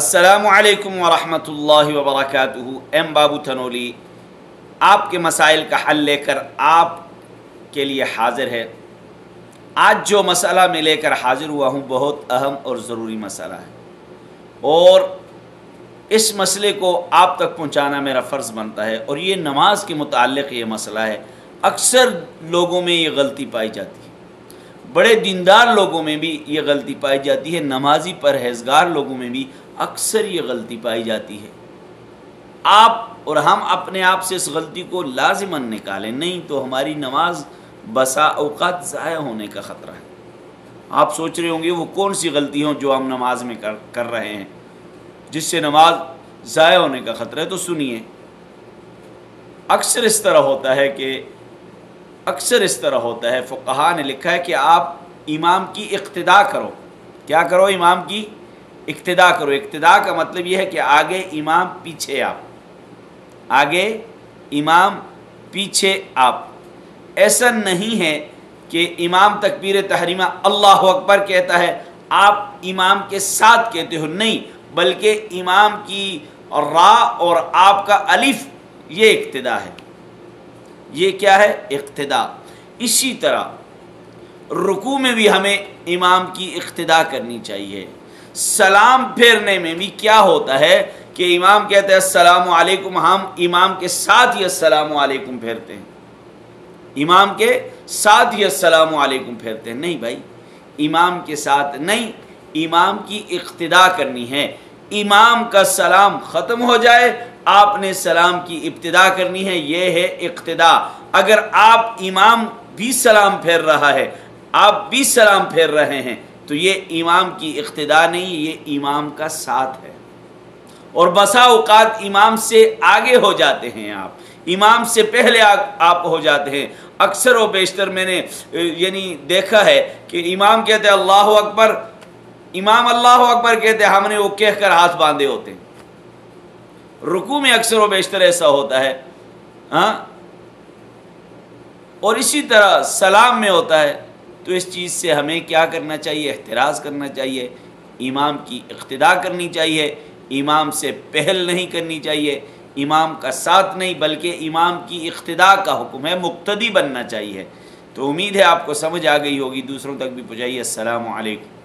السلام علیکم ورحمۃ اللہ وبرکاتہ۔ ایم بابو تھنولی آپ کے مسائل کا حل لے کر آپ کے لیے حاضر ہے۔ آج جو مسئلہ میں لے کر حاضر ہوا ہوں بہت اہم اور ضروری مسئلہ ہے، اور اس مسئلے کو آپ تک پہنچانا میرا فرض بنتا ہے، اور یہ نماز کے متعلق یہ مسئلہ ہے۔ اکثر لوگوں میں یہ غلطی پائی جاتی ہے، بڑے دیندار لوگوں میں بھی یہ غلطی پائی جاتی ہے، نمازی پرہیزگار لوگوں میں بھی اکثر یہ غلطی پائی جاتی ہے۔ آپ اور ہم اپنے آپ سے اس غلطی کو لازماً نکالیں، نہیں تو ہماری نماز بسا اوقات ضائع ہونے کا خطرہ ہے۔ آپ سوچ رہے ہوں گے وہ کون سی غلطی ہوں جو ہم نماز میں کر رہے ہیں جس سے نماز ضائع ہونے کا خطرہ ہے، تو سنیے۔ اکثر اس طرح ہوتا ہے فقہاء نے لکھا ہے کہ آپ امام کی اقتداء کرو۔ کیا کرو؟ امام کی اقتداء کرو۔ اقتداء کا مطلب یہ ہے کہ آگے امام پیچھے آپ، آگے امام پیچھے آپ۔ ایسا نہیں ہے کہ امام تکبیر تحریمہ اللہ اکبر کہتا ہے آپ امام کے ساتھ کہتے ہو، نہیں، بلکہ امام کی را اور آپ کا الف یہ اقتداء ہے۔ یہ کیا ہے؟ اقتداء۔ اسی طرح رکوع میں بھی ہمیں امام کی اقتداء کرنی چاہیے۔ سلام پھیرنے میں بھی کیا ہوتا ہے کہ امام کہتے ہیں السلام علیکم، ہم امام کے ساتھ ہی السلام علیکم پھیرتے ہیں، امام کے ساتھ ہی السلام علیکم پھیرتے ہیں۔ نہیں بھائی، امام کے ساتھ نہیں، امام کی اقتداء کرنی ہے۔ امام کا سلام ختم ہو جائے، آپ نے سلام کی ابتدا کرنی ہے، یہ ہے اقتداء۔ اگر آپ امام بھی سلام پھیر رہا ہے، آپ بھی سلام پھیر رہے ہیں، تو یہ امام کی اقتداء نہیں، یہ امام کا ساتھ ہے۔ اور بسا اوقات امام سے آگے ہو جاتے ہیں، آپ امام سے پہلے آپ ہو جاتے ہیں۔ اکثر و بیشتر میں نے دیکھا ہے کہ امام کہتے ہیں اللہ اکبر، امام اللہ اکبر کہتے ہیں، ہم نے وہ کہہ کر ہاتھ باندھے ہوتے ہیں۔ رکوع میں اکثر و بیشتر ایسا ہوتا ہے، ہاں، اور اسی طرح سلام میں ہوتا ہے۔ تو اس چیز سے ہمیں کیا کرنا چاہیے؟ احتراز کرنا چاہیے، امام کی اقتداء کرنی چاہیے، امام سے پہل نہیں کرنی چاہیے، امام کا ساتھ نہیں، بلکہ امام کی اقتداء کا حکم ہے، مقتدی بننا چاہیے۔ تو امید ہے آپ کو سمجھ آ گئی ہوگی، دوسروں تک بھی پہنچائیے۔ السلام علیکم۔